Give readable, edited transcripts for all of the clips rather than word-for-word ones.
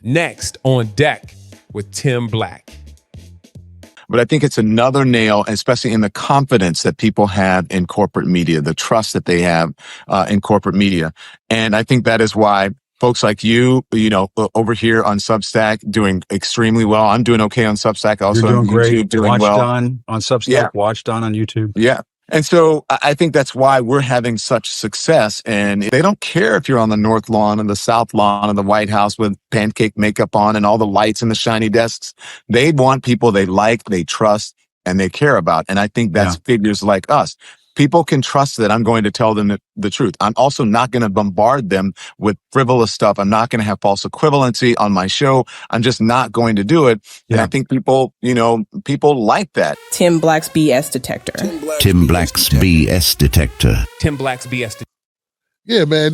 Next on deck with Tim Black. But I think it's another nail, especially in the confidence that people have in corporate media, the trust that they have in corporate media. And I think that is why folks like you over here on Substack doing extremely well. I'm doing okay on Substack. Also, you're doing on great. YouTube, doing Watch well. Done on Substack. Yeah. Watch Done on YouTube. Yeah. And so I think that's why we're having such success. And they don't care if you're on the North Lawn and the South Lawn of the White House with pancake makeup on and all the lights and the shiny desks. They want people they like, they trust, and they care about. And I think that's figures like us. People can trust that I'm going to tell them the truth. I'm also not going to bombard them with frivolous stuff. I'm not going to have false equivalency on my show. I'm just not going to do it. Yeah. And I think people like that. Tim Black's BS detector. Tim Black's BS detector. Tim Black's BS detector. Yeah, man.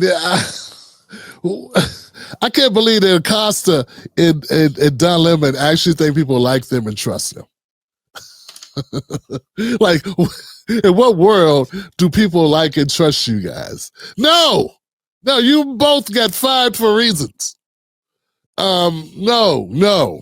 I can't believe that Acosta and Don Lemon actually think people like them and trust them. Like, in what world do people like and trust you guys? No, you both got fired for reasons. No. You're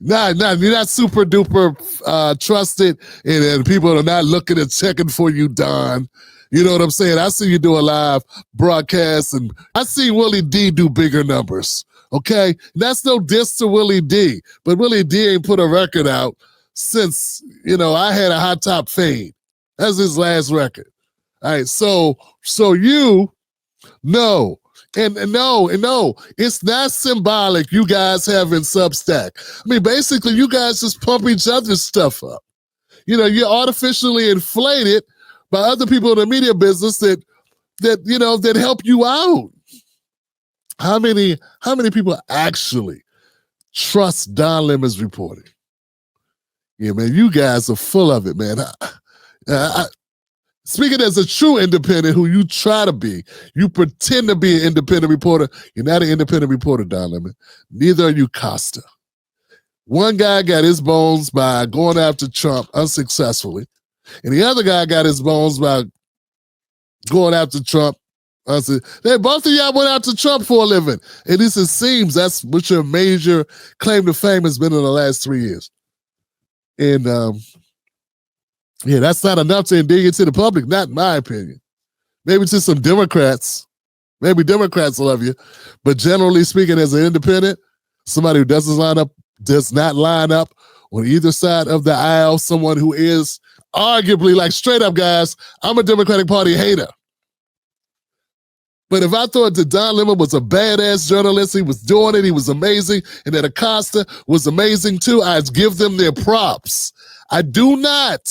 not super duper trusted, and people are not looking and checking for you, Don. You know what I'm saying? I see you do a live broadcast, and I see Willie D do bigger numbers. Okay, that's no diss to Willie D, but Willie D ain't put a record out since, I had a hot top fade. That's his last record. All right, so you no, and no, it's not symbolic. You guys having Substack. I mean, basically, you guys just pump each other's stuff up. You're artificially inflated by other people in the media business that help you out. How many people actually trust Don Lemon's reporting? Yeah, man, you guys are full of it, man. Speaking as a true independent who you try to be, you pretend to be an independent reporter. You're not an independent reporter, Don Lemon. Neither are you, Acosta. One guy got his bones by going after Trump unsuccessfully, and the other guy got his bones by going after Trump. Both of y'all went after Trump for a living. At least it seems that's what your major claim to fame has been in the last 3 years. And that's not enough to endear you to the public, not in my opinion. Maybe to some Democrats. Maybe Democrats love you. But generally speaking, as an independent, somebody who does not line up on either side of the aisle, someone who is arguably, like, straight up, guys, I'm a Democratic Party hater. But if I thought that Don Lemon was a badass journalist, he was doing it, he was amazing, and that Acosta was amazing too, I'd give them their props. I do not.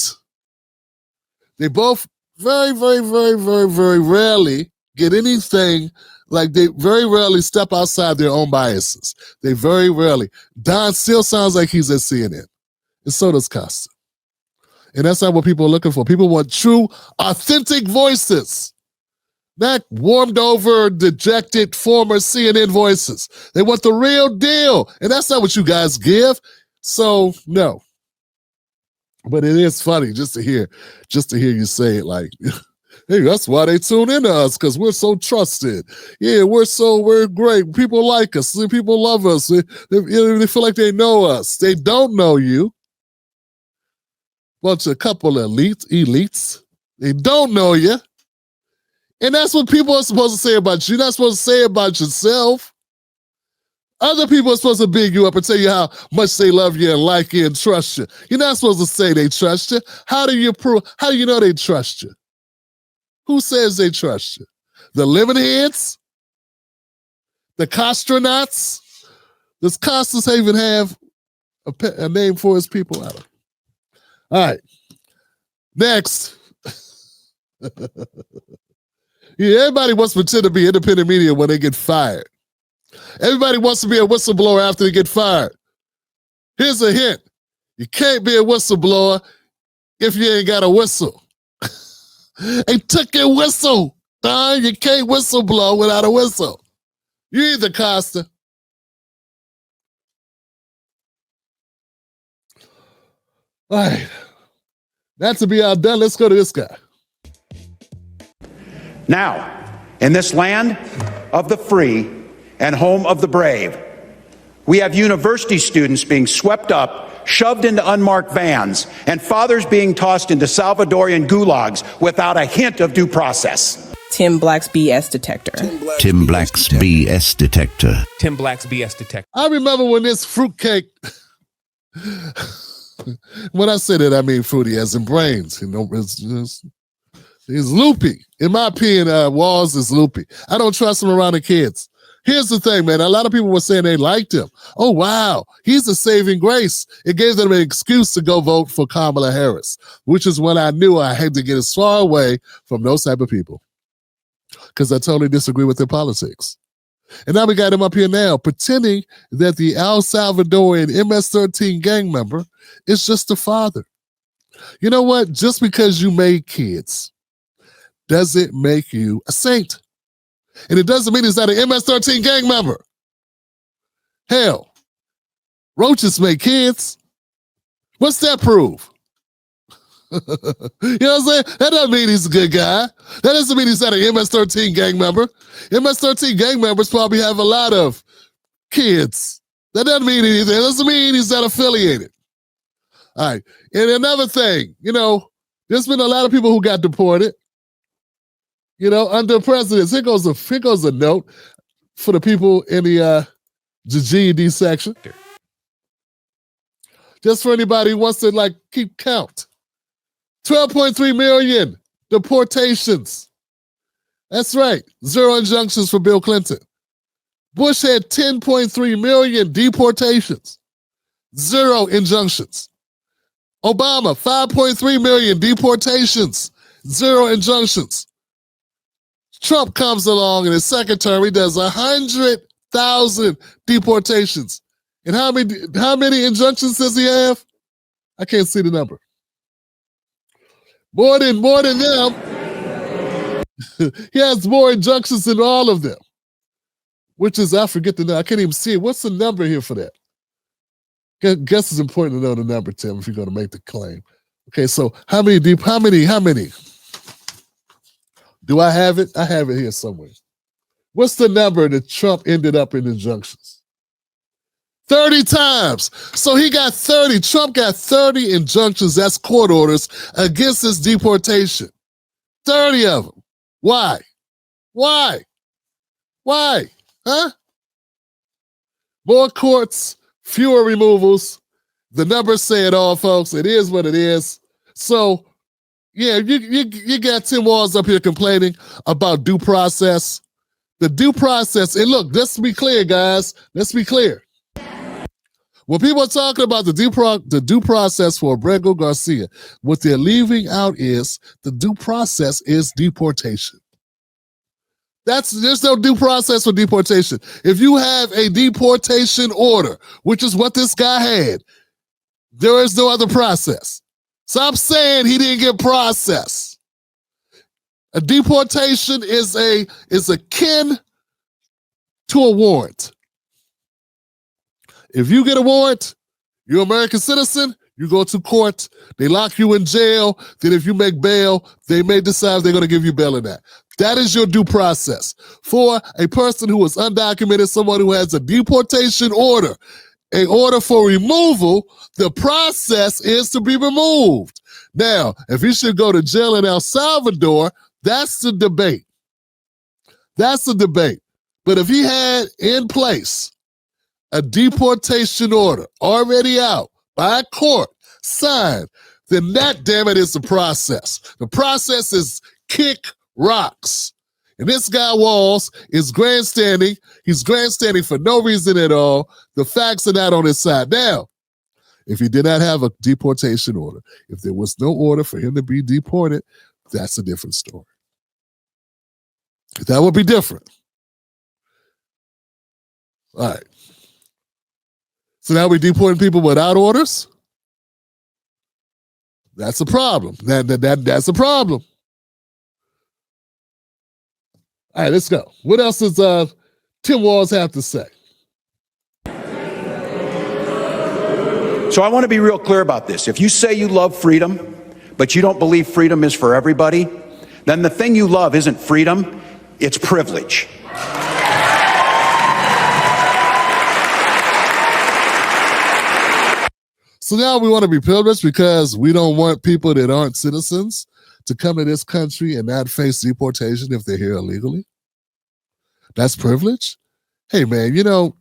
They both very, very, very, very, very rarely get anything, like they very rarely step outside their own biases. They very rarely. Don still sounds like he's at CNN, and so does Acosta. And that's not what people are looking for. People want true, authentic voices. Not warmed over, dejected former CNN voices. They want the real deal. And that's not what you guys give. So, no. But it is funny just to hear you say it, like, hey, that's why they tune in to us, because we're so trusted. Yeah, we're great. People like us. People love us. They feel like they know us. They don't know you. A couple of elites. They don't know you. And that's what people are supposed to say about you. You're not supposed to say it about yourself. Other people are supposed to big you up and tell you how much they love you and like you and trust you. You're not supposed to say they trust you. How do you know they trust you? Who says they trust you? The lemon heads? The costronauts? Does Costas even have a name for his people? All right. Next. Yeah, everybody wants to pretend to be independent media when they get fired. Everybody wants to be a whistleblower after they get fired. Here's a hint. You can't be a whistleblower if you ain't got a whistle. They took your whistle. You can't whistleblow without a whistle. You either, Costa. All right. Not to be outdone, let's go to this guy. Now, in this land of the free and home of the brave. We have university students being swept up, shoved into unmarked vans, and fathers being tossed into Salvadorian gulags without a hint of due process. Tim Black's BS detector. Tim Black's BS detector. Tim Black's BS detector. I remember when this fruitcake, when I say that, I mean fruity as in brains. You know, he's loopy. In my opinion, Walz is loopy. I don't trust him around the kids. Here's the thing, man. A lot of people were saying they liked him. Oh, wow. He's a saving grace. It gave them an excuse to go vote for Kamala Harris, which is when I knew I had to get as far away from those type of people, because I totally disagree with their politics. And now we got him up here now pretending that the El Salvadorian MS-13 gang member is just a father. You know what? Just because you made kids doesn't make you a saint. And it doesn't mean he's not an MS-13 gang member. Hell, roaches make kids. What's that prove? You know what I'm saying? That doesn't mean he's a good guy. That doesn't mean he's not an MS-13 gang member. MS-13 gang members probably have a lot of kids. That doesn't mean anything. That doesn't mean he's not affiliated. All right. And another thing, you know, there's been a lot of people who got deported, you know, under presidents. Here goes a note for the people in the GED section. Just for anybody who wants to, like, keep count. 12.3 million deportations. That's right. 0 injunctions for Bill Clinton. Bush had 10.3 million deportations. 0 injunctions. Obama, 5.3 million deportations. 0 injunctions. Trump comes along in his second term, he does 100,000 deportations. And how many injunctions does he have? I can't see the number. More than them. He has more injunctions than all of them. Which is, I forget the number. I can't even see it. What's the number here for that? Guess it's important to know the number, Tim, if you're going to make the claim. Okay, so how many? Do I have it? I have it here somewhere. What's the number that Trump ended up in injunctions? 30 times. So he got 30. Trump got 30 injunctions, that's court orders, against his deportation. 30 of them. Why? Huh? More courts, fewer removals. The numbers say it all, folks. It is what it is. So, yeah, you got Tim Walz up here complaining about due process. The due process, and look, let's be clear, guys. Let's be clear. When people are talking about the due process for Abrego Garcia, what they're leaving out is the due process is deportation. There's no due process for deportation. If you have a deportation order, which is what this guy had, there is no other process. Stop saying he didn't get process. A deportation is akin to a warrant. If you get a warrant, you're an American citizen, you go to court, they lock you in jail, then if you make bail, they may decide they're going to give you bail in that. That is your due process. For a person who is undocumented, someone who has a deportation order, an order for removal, the process is to be removed. Now, if he should go to jail in El Salvador, that's the debate. That's the debate. But if he had in place a deportation order already out by a court, signed, then that, damn it, is the process. The process is kick rocks. And this guy Walz is grandstanding. He's grandstanding for no reason at all. The facts are not on his side. Now, if he did not have a deportation order, if there was no order for him to be deported, that's a different story. That would be different. All right. So now we're deporting people without orders? That's a problem. That's a problem. All right, let's go. What else does Tim Walz have to say? So I want to be real clear about this. If you say you love freedom, but you don't believe freedom is for everybody, then the thing you love isn't freedom, it's privilege. So now we want to be privileged because we don't want people that aren't citizens to come to this country and not face deportation if they're here illegally. That's privilege. Hey, man, you know,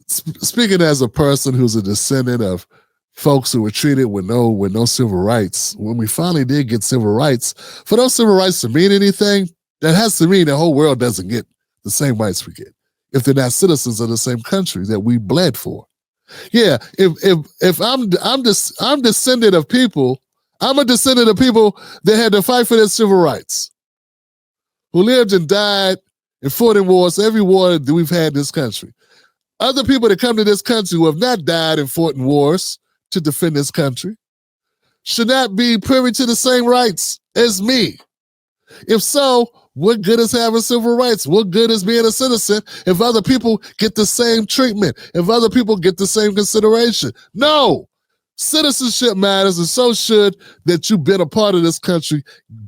speaking as a person who's a descendant of folks who were treated with no civil rights, when we finally did get civil rights, for those civil rights to mean anything, that has to mean the whole world doesn't get the same rights we get if they're not citizens of the same country that we bled for. Yeah, if I'm descendant of people, I'm a descendant of people that had to fight for their civil rights, who lived and died and fought in wars, every war that we've had in this country. Other people that come to this country who have not died and fought in wars to defend this country should not be privy to the same rights as me. If so, what good is having civil rights? What good is being a citizen if other people get the same treatment, if other people get the same consideration? No. Citizenship matters, and so should that you've been a part of this country,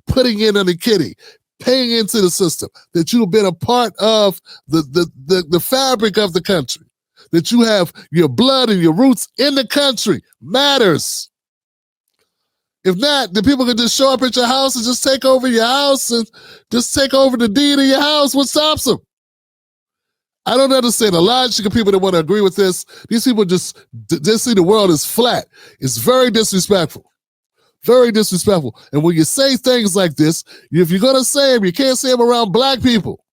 putting in on the kitty, paying into the system, that you've been a part of the fabric of the country, that you have your blood and your roots in the country matters. If not, then people can just show up at your house and just take over your house and just take over the deed of your house. What stops them? I don't understand the logic of people that want to agree with this. These people just see the world as flat. It's very disrespectful. Very disrespectful. And when you say things like this, if you're going to say them, you can't say them around black people.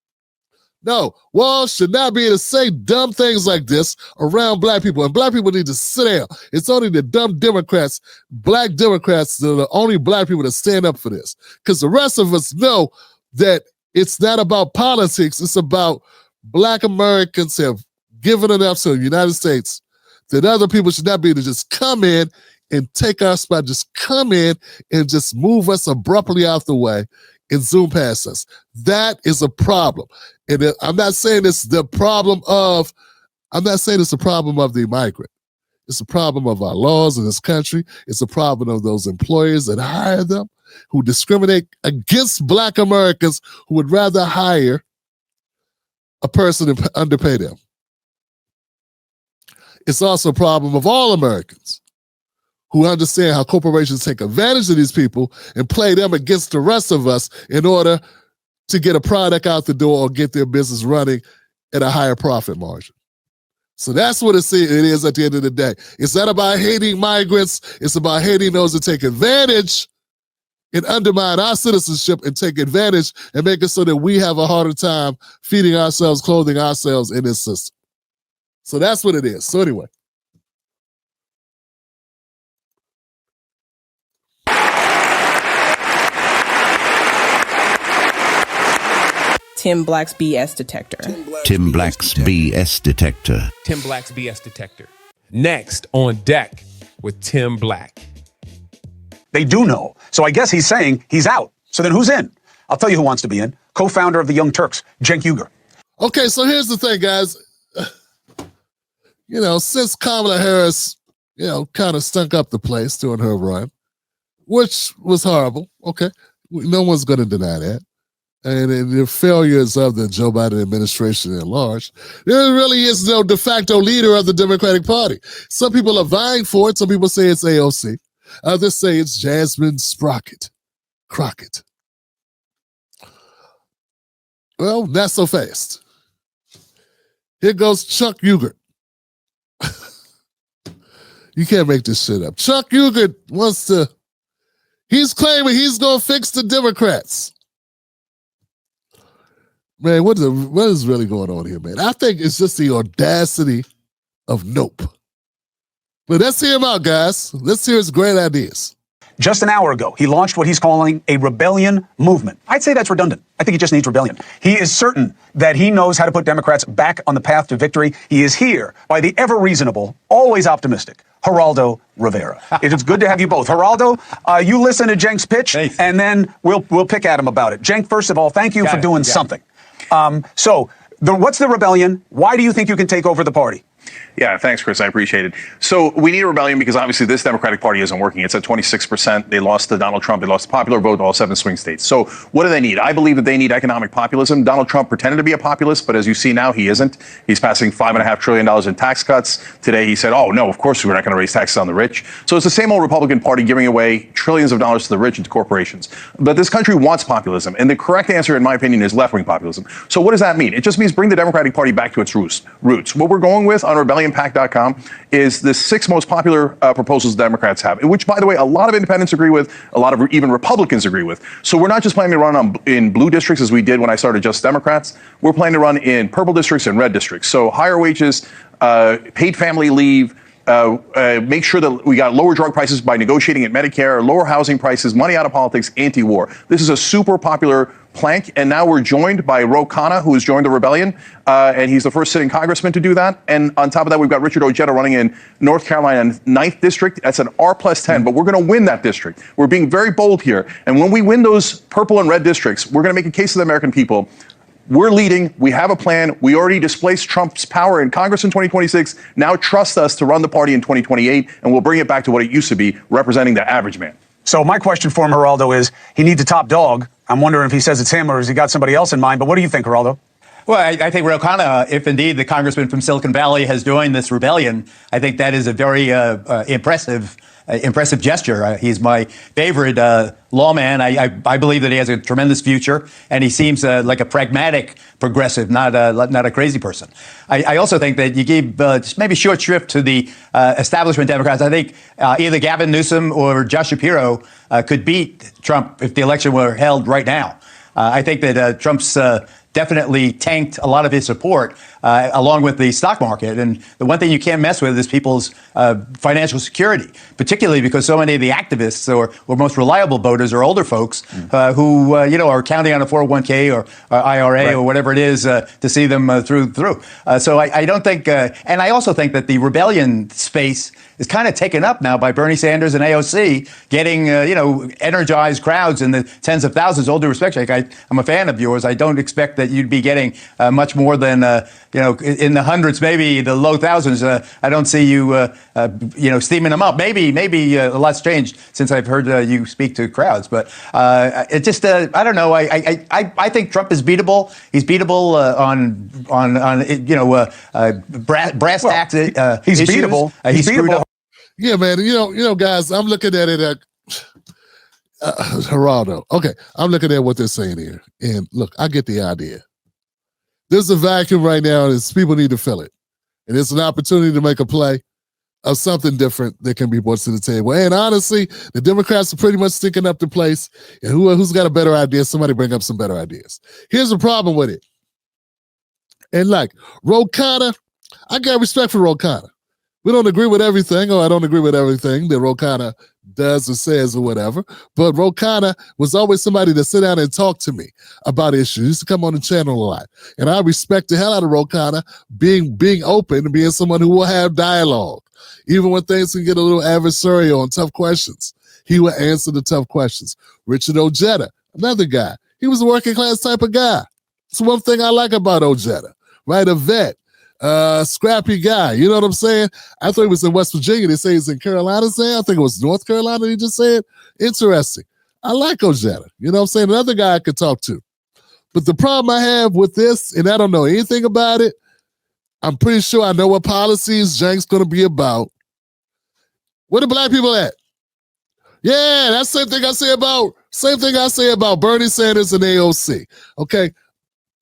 No, Walz should not be able to say dumb things like this around black people. And black people need to sit down. It's only the dumb Democrats, black Democrats, that are the only black people that stand up for this. Because the rest of us know that it's not about politics. It's about black Americans have given enough to the United States that other people should not be able to just come in and take our spot, just come in and just move us abruptly out the way and zoom past us. That is a problem. And I'm not saying it's the problem of the migrant. It's a problem of our laws in this country. It's a problem of those employers that hire them, who discriminate against black Americans who would rather hire a person and underpay them. It's also a problem of all Americans who understand how corporations take advantage of these people and play them against the rest of us in order to get a product out the door or get their business running at a higher profit margin. So that's what it is at the end of the day. It's not about hating migrants. It's about hating those that take advantage and undermine our citizenship and take advantage and make it so that we have a harder time feeding ourselves, clothing ourselves in this system. So that's what it is. So anyway. Tim Black's BS detector. Tim Black's BS detector. Tim Black's BS detector. Next on deck with Tim Black. They do know. So I guess he's saying he's out. So then who's in? I'll tell you who wants to be in. Co-founder of the Young Turks, Cenk Uygur. Okay, so here's the thing, guys. Since Kamala Harris, kind of stunk up the place during her run, which was horrible. Okay, no one's going to deny that. And the failures of the Joe Biden administration at large, there really is no de facto leader of the Democratic Party. Some people are vying for it. Some people say it's AOC. Others say it's Jasmine Crockett. Well, not so fast. Here goes Cenk Uygur. You can't make this shit up. Cenk Uygur he's claiming he's going to fix the Democrats. Man, what is really going on here, man? I think it's just the audacity of nope. But let's hear him out, guys. Let's hear his great ideas. Just an hour ago, he launched what he's calling a rebellion movement. I'd say that's redundant. I think he just needs rebellion. He is certain that he knows how to put Democrats back on the path to victory. He is here by the ever reasonable, always optimistic, Geraldo Rivera. It is good to have you both. Geraldo, you listen to Cenk's pitch, and then we'll pick at him about it. Cenk, first of all, thank you for doing something. What's the rebellion? Why do you think you can take over the party? Yeah, thanks, Chris. I appreciate it. So we need a rebellion because obviously this Democratic Party isn't working. It's at 26%. They lost to Donald Trump. They lost the popular vote to all 7 swing states. So what do they need? I believe that they need economic populism. Donald Trump pretended to be a populist, but as you see now, he isn't. He's passing $5.5 trillion in tax cuts. Today he said, oh, no, of course we're not going to raise taxes on the rich. So it's the same old Republican Party giving away trillions of dollars to the rich and to corporations. But this country wants populism. And the correct answer, in my opinion, is left-wing populism. So what does that mean? It just means bring the Democratic Party back to its roots. What we're going with on rebellionpact.com is the 6 most popular proposals Democrats have, which, by the way, a lot of independents agree with, a lot of even Republicans agree with. So we're not just planning to run in blue districts as we did when I started Just Democrats. We're planning to run in purple districts and red districts. So higher wages, paid family leave, make sure that we got lower drug prices by negotiating at Medicare, lower housing prices, money out of politics, anti-war. This is a super popular plank, and now we're joined by Ro Khanna, who has joined the rebellion, and he's the first sitting congressman to do that. And on top of that, we've got Richard Ojeda running in North Carolina 9th District. That's an R+10, but we're going to win that district. We're being very bold here. And when we win those purple and red districts, we're going to make a case to the American people. We're leading. We have a plan. We already displaced Trump's power in Congress in 2026. Now trust us to run the party in 2028, and we'll bring it back to what it used to be, representing the average man. So my question for him, Geraldo, is he needs a top dog. I'm wondering if he says it's him or has he got somebody else in mind. But what do you think, Geraldo? Well, I think Ro Khanna, if indeed the congressman from Silicon Valley has joined this rebellion, I think that is a very impressive gesture. He's my favorite lawman. I believe that he has a tremendous future, and he seems like a pragmatic progressive, not a crazy person. I also think that you gave just maybe short shrift to the establishment Democrats. I think either Gavin Newsom or Josh Shapiro could beat Trump if the election were held right now. I think that Trump's definitely tanked a lot of his support, along with the stock market. And the one thing you can't mess with is people's financial security, particularly because so many of the activists or most reliable voters are older folks who are counting on a 401k or IRA or whatever it is to see them through. So I don't think, and I also think that the rebellion space is kind of taken up now by Bernie Sanders and AOC, getting energized crowds in the tens of thousands. All due respect, Jake, I'm a fan of yours. I don't expect that you'd be getting much more than in the hundreds, maybe the low thousands. I don't see you steaming them up. Maybe a lot's changed since I've heard you speak to crowds. But it just I don't know. I think Trump is beatable. He's beatable on brass tacks. He's issues. beatable. He's screwed up. Yeah, man. Guys, I'm looking at it. Geraldo. Okay, I'm looking at what they're saying here, and look, I get the idea. There's a vacuum right now, and people need to fill it, and it's an opportunity to make a play of something different that can be brought to the table. And honestly, the Democrats are pretty much sticking up the place. And who's got a better idea? Somebody bring up some better ideas. Here's the problem with it. And like Ro Khanna, I got respect for Ro Khanna. We don't agree with everything, or I don't agree with everything that Ro Khanna does or says or whatever. But Ro Khanna was always somebody to sit down and talk to me about issues. He used to come on the channel a lot. And I respect the hell out of Ro Khanna being open and being someone who will have dialogue. Even when things can get a little adversarial on tough questions, he will answer the tough questions. Richard Ojeda, another guy. He was a working class type of guy. It's one thing I like about Ojeda, right? A vet. Scrappy guy, you know what I'm saying? I thought he was in West Virginia. They say he's in Carolina. I think it was North Carolina. He just said, interesting. I like Ojeda. You know what I'm saying? Another guy I could talk to. But the problem I have with this, and I don't know anything about it, I'm pretty sure I know what policies Cenk's going to be about. Where the black people at? Yeah, that's the same thing I say about Bernie Sanders and AOC. Okay.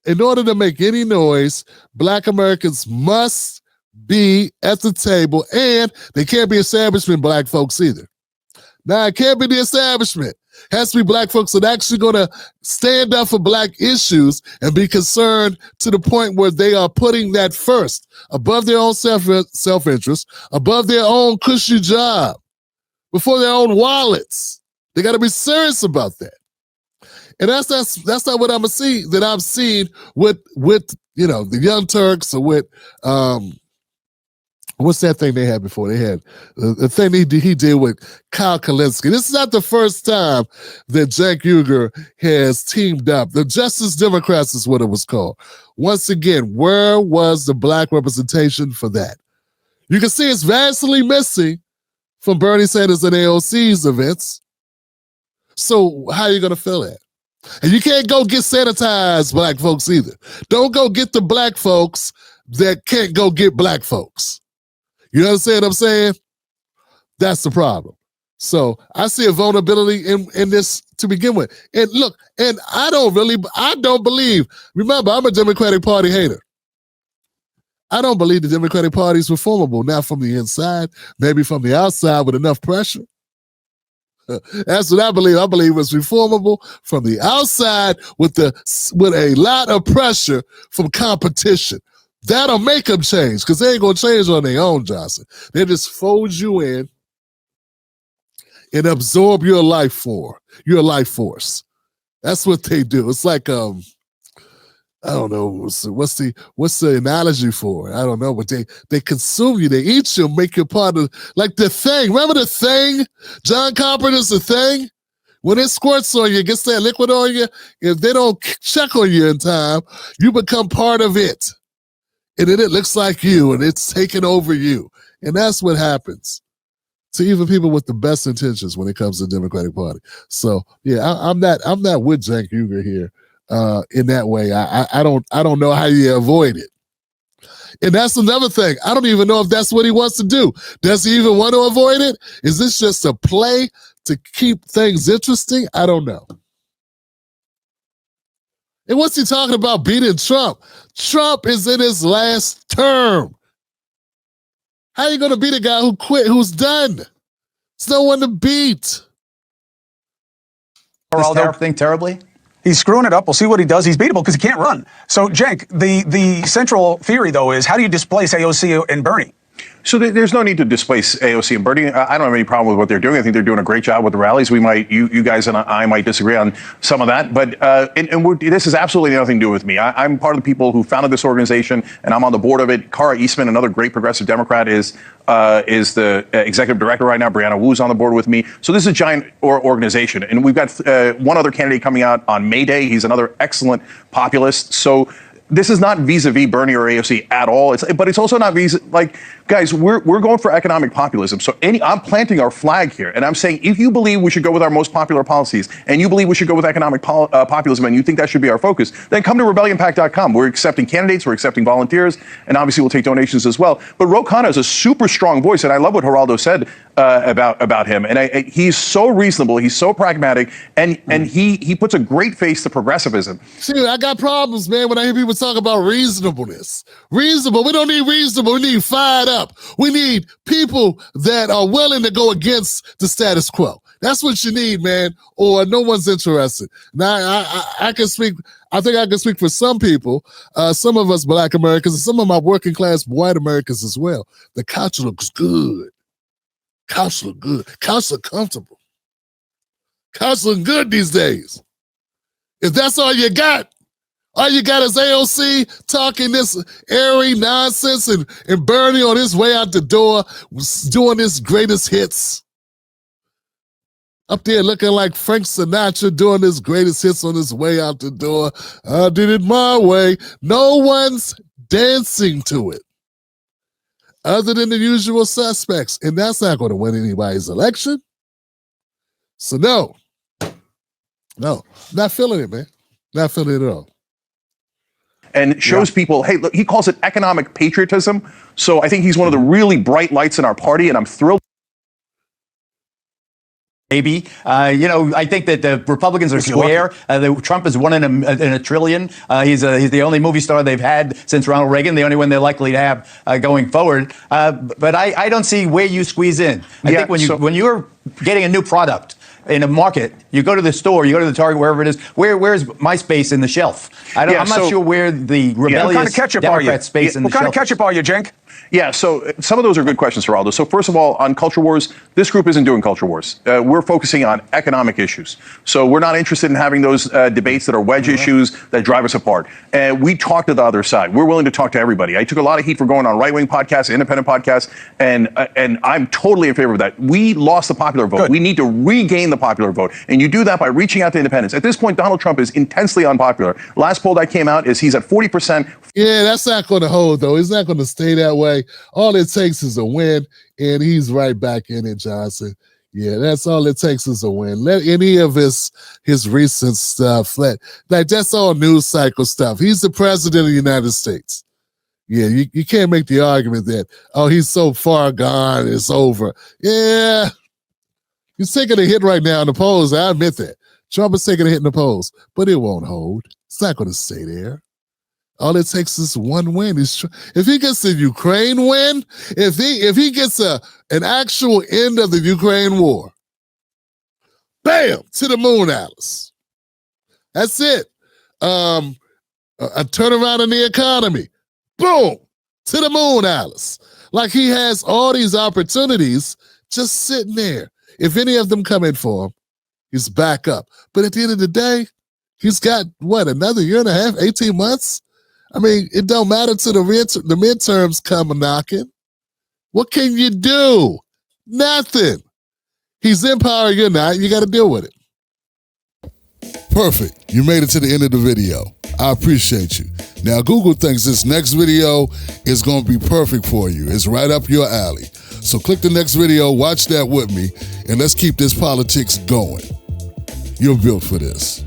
In order to make any noise, black Americans must be at the table, and they can't be establishment black folks either. Now, it can't be the establishment. It has to be black folks that are actually going to stand up for black issues and be concerned to the point where they are putting that first, above their own self-interest, above their own cushy job, before their own wallets. They got to be serious about that. And that's not what I'm seeing that I've seen with the Young Turks or with what's that thing they had before? They had the thing he did with Kyle Kalinske. This is not the first time that Cenk Uygur has teamed up. The Justice Democrats is what it was called. Once again, where was the black representation for that? You can see it's vastly missing from Bernie Sanders and AOC's events. So how are you going to fill that? And you can't go get sanitized black folks either. Don't go get the black folks that can't go get black folks. You understand what I'm saying? That's the problem. So I see a vulnerability in this to begin with. And look, and I don't believe, remember, I'm a Democratic Party hater. I don't believe the Democratic Party is reformable, not from the inside, maybe from the outside with enough pressure. That's what I believe. I believe it's reformable from the outside with a lot of pressure from competition. That'll make them change because they ain't going to change on their own, Johnson. They just fold you in and absorb your life force. That's what they do. It's like, I don't know, what's the analogy for it? I don't know, but they consume you, they eat you, make you part of, like The Thing. Remember The Thing? John Carpenter's The Thing? When it squirts on you, gets that liquid on you, if they don't check on you in time, you become part of it. And then it looks like you, and it's taking over you. And that's what happens to even people with the best intentions when it comes to the Democratic Party. So yeah, I'm not with Cenk Uygur here in that way. I don't know how you avoid it. And that's another thing. I don't even know if that's what he wants to do. Does he even want to avoid it? Is this just a play to keep things interesting? I don't know. And what's he talking about beating Trump? Trump is in his last term. How are you going to beat a guy who quit, who's done? There's no one to beat. Geraldo think terribly? He's screwing it up. We'll see what he does. He's beatable because he can't run. So, Cenk, the central theory, though, is how do you displace AOC and Bernie? So there's no need to displace AOC and Bernie. I don't have any problem with what they're doing. I think they're doing a great job with the rallies. We might, you guys and I might disagree on some of that, but this has absolutely nothing to do with me. I'm part of the people who founded this organization, and I'm on the board of it. Cara Eastman, another great progressive Democrat, is the executive director right now. Brianna Wu's on the board with me. So this is a giant organization, and we've got one other candidate coming out on May Day. He's another excellent populist. So this is not vis-a-vis Bernie or AOC at all. But it's also not guys, we're going for economic populism. So I'm planting our flag here, and I'm saying if you believe we should go with our most popular policies, and you believe we should go with economic populism, and you think that should be our focus, then come to rebellionpact.com. We're accepting candidates, we're accepting volunteers, and obviously we'll take donations as well. But Ro Khanna is a super strong voice, and I love what Geraldo said about him. And he's so reasonable, he's so pragmatic, and he puts a great face to progressivism. See, I got problems, man, when I hear people talk about reasonableness. Reasonable. We don't need reasonable. We need fired up. We need people that are willing to go against the status quo. That's what you need, man, or no one's interested. Now, I can speak, I think I can speak for some people, some of us Black Americans, and some of my working class white Americans as well. The couch looks good. Couch look good. Couch look comfortable. Couch look good these days. If that's all you got is AOC talking this airy nonsense and Bernie on his way out the door doing his greatest hits. Up there looking like Frank Sinatra doing his greatest hits on his way out the door. I did it my way. No one's dancing to it other than the usual suspects. And that's not going to win anybody's election. So no, not feeling it, man. Not feeling it at all. And shows people, hey, look, he calls it economic patriotism. So I think he's one of the really bright lights in our party, and I'm thrilled. Maybe. I think that the Republicans are square. Trump is one in a trillion. He's the only movie star they've had since Ronald Reagan, the only one they're likely to have going forward. But I don't see where you squeeze in. I think when you're getting a new product in a market, you go to the store, you go to the Target, wherever it is. Where's my space in the shelf? I'm not sure where the rebellious Democrat space in the shelf. What kind of ketchup are you, Cenk? Yeah, so some of those are good questions, Geraldo. So first of all, on culture wars, this group isn't doing culture wars. We're focusing on economic issues. So we're not interested in having those debates that are wedge issues that drive us apart. And we talk to the other side. We're willing to talk to everybody. I took a lot of heat for going on right-wing podcasts, independent podcasts, and I'm totally in favor of that. We lost the popular vote. Good. We need to regain the popular vote. And you do that by reaching out to independents. At this point, Donald Trump is intensely unpopular. Last poll that came out is he's at 40%. Yeah, that's not going to hold, though. It's not going to stay that way. All it takes is a win, and he's right back in it, Johnson. Yeah, that's all it takes is a win. Let any of his recent stuff, like that's all news cycle stuff. He's the president of the United States. Yeah, you can't make the argument that, oh, he's so far gone, it's over. Yeah, he's taking a hit right now in the polls. I admit that. Trump is taking a hit in the polls, but it won't hold. It's not going to stay there. All it takes is one win. If he gets the Ukraine win, if he gets an actual end of the Ukraine war, bam, to the moon, Alice. That's it. A turnaround in the economy, boom, to the moon, Alice. Like he has all these opportunities just sitting there. If any of them come in for him, he's back up. But at the end of the day, he's got, what, another year and a half, 18 months? I mean, it don't matter till the midterms come knocking. What can you do? Nothing. He's in power, you're not. You got to deal with it. Perfect. You made it to the end of the video. I appreciate you. Now, Google thinks this next video is going to be perfect for you. It's right up your alley. So click the next video, watch that with me, and let's keep this politics going. You're built for this.